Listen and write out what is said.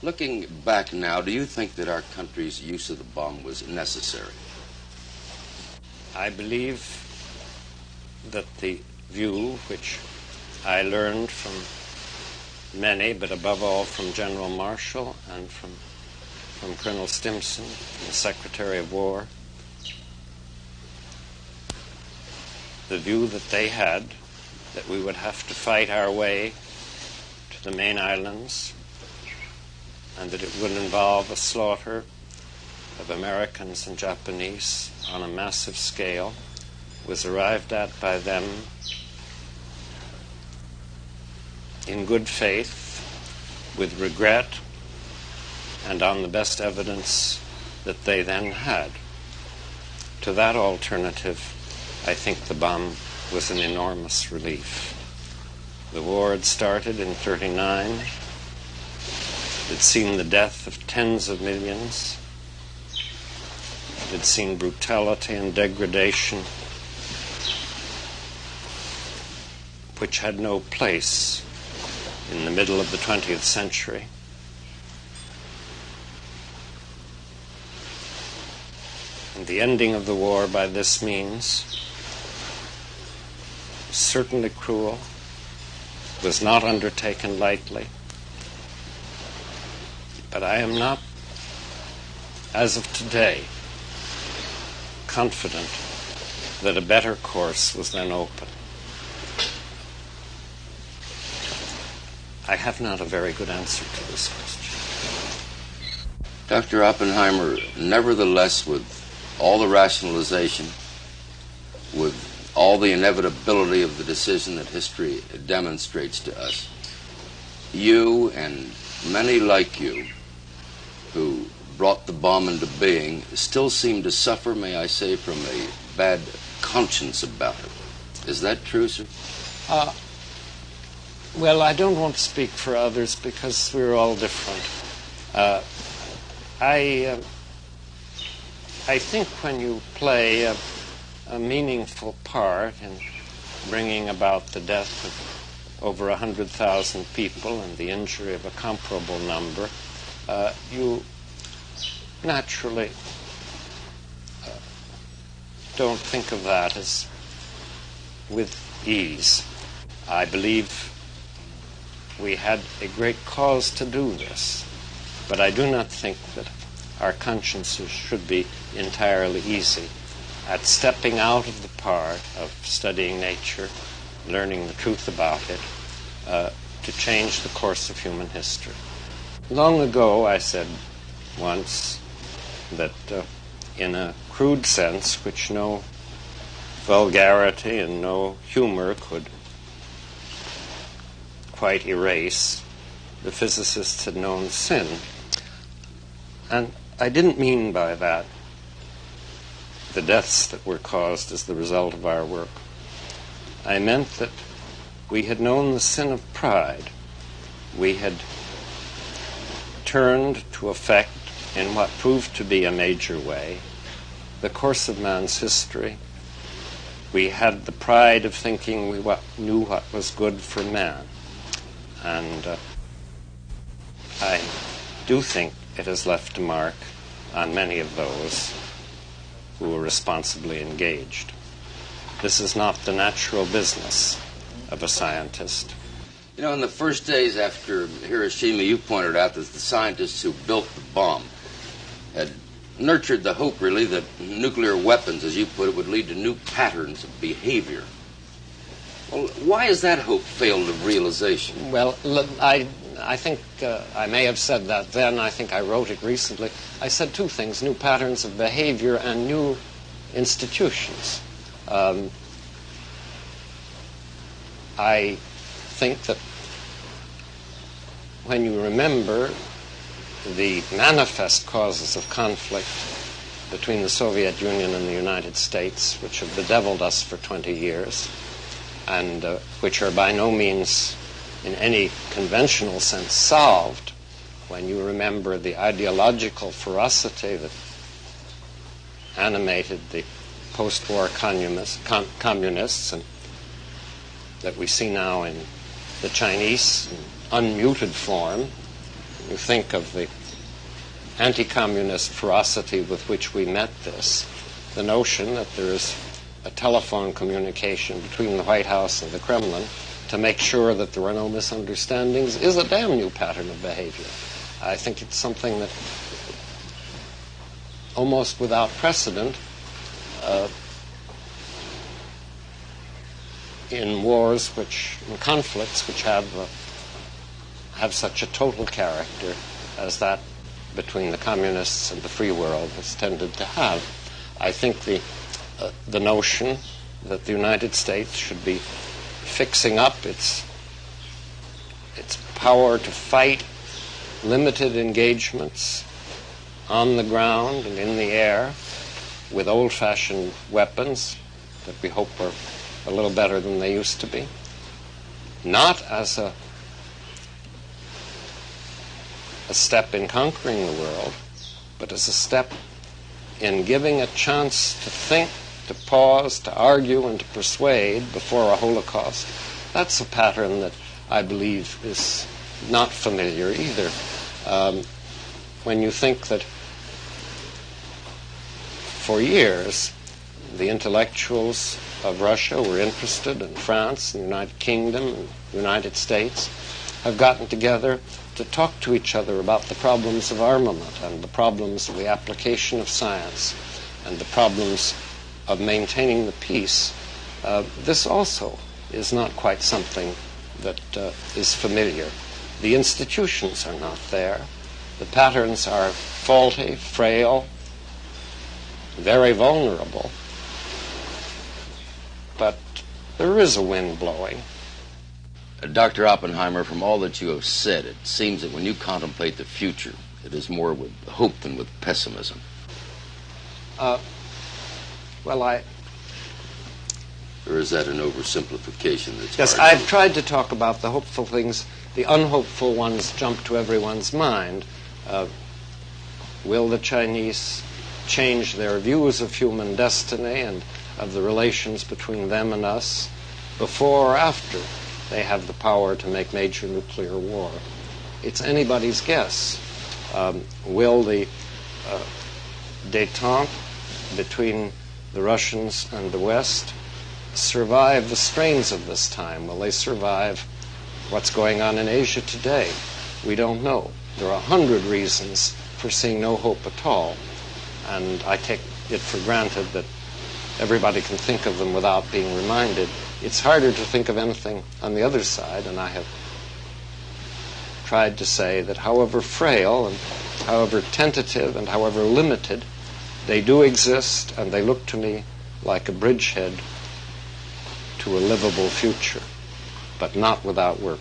Looking back now, do you think that our country's use of the bomb was necessary? I believe that the view which I learned from many, but above all from General Marshall and from Colonel Stimson, the Secretary of War, the view that they had, that we would have to fight our way to the main islands, and that it would involve a slaughter of Americans and Japanese on a massive scale, was arrived at by them in good faith, with regret, and on the best evidence that they then had. To that alternative, I think the bomb was an enormous relief. The war had started in 1939. It had seen the death of tens of millions. It had seen brutality and degradation which had no place in the middle of the 20th century. And the ending of the war by this means, certainly cruel, was not undertaken lightly. But I am not, as of today, confident that a better course was then open. I have not a very good answer to this question. Dr. Oppenheimer, nevertheless, with all the rationalization, with all the inevitability of the decision that history demonstrates to us, you and many like you who brought the bomb into being still seem to suffer, may I say, from a bad conscience about it. Is that true, sir? Well, I don't want to speak for others because we're all different. I think when you play a meaningful part in bringing about the death of over 100,000 people and the injury of a comparable number, you naturally don't think of that as with ease. I believe we had a great cause to do this, but I do not think that our consciences should be entirely easy at stepping out of the part of studying nature, learning the truth about it, to change the course of human history. Long ago, I said once that in a crude sense, which no vulgarity and no humor could quite erase, the physicists had known sin. And I didn't mean by that the deaths that were caused as the result of our work. I meant that we had known the sin of pride. We had turned to affect, in what proved to be a major way, the course of man's history. We had the pride of thinking we knew what was good for man. And I do think it has left a mark on many of those who were responsibly engaged. This is not the natural business of a scientist. You know, in the first days after Hiroshima, you pointed out that the scientists who built the bomb had nurtured the hope, really, that nuclear weapons, as you put it, would lead to new patterns of behavior. Well, why has that hope failed of realization? Well, I think I may have said that then. I think I wrote it recently. I said two things: new patterns of behavior and new institutions. I think that when you remember the manifest causes of conflict between the Soviet Union and the United States, which have bedeviled us for 20 years, and which are by no means in any conventional sense solved, when you remember the ideological ferocity that animated the post-war communists and that we see now in the Chinese in unmuted form, You think of the anti-communist ferocity with which we met this, the notion that there is a telephone communication between the White House and the Kremlin to make sure that there are no misunderstandings is a damn new pattern of behavior. I think it's something that almost without precedent in wars in conflicts which have such a total character as that between the communists and the free world has tended to have. I think the notion that the United States should be fixing up its power to fight limited engagements on the ground and in the air with old-fashioned weapons that we hope are a little better than they used to be, not as a step in conquering the world, but as a step in giving a chance to think, to pause, to argue, and to persuade before a Holocaust. That's a pattern that I believe is not familiar either. When you think that for years the intellectuals of Russia were interested in France and the United Kingdom and the United States, have gotten together to talk to each other about the problems of armament and the problems of the application of science and the problems of maintaining the peace, this also is not quite something that is familiar. The institutions are not there. The patterns are faulty, frail, very vulnerable. But there is a wind blowing. Dr. Oppenheimer, from all that you have said, it seems that when you contemplate the future, it is more with hope than with pessimism. Or is that an oversimplification? Yes, I've tried to talk about the hopeful things. The unhopeful ones jump to everyone's mind. Will the Chinese change their views of human destiny and of the relations between them and us before or after they have the power to make major nuclear war? It's anybody's guess. Will the détente between the Russians and the West survive the strains of this time? Will they survive what's going on in Asia today? We don't know. There are 100 reasons for seeing no hope at all, and I take it for granted that everybody can think of them without being reminded. It's harder to think of anything on the other side, and I have tried to say that however frail and however tentative and however limited, they do exist, and they look to me like a bridgehead to a livable future, but not without work.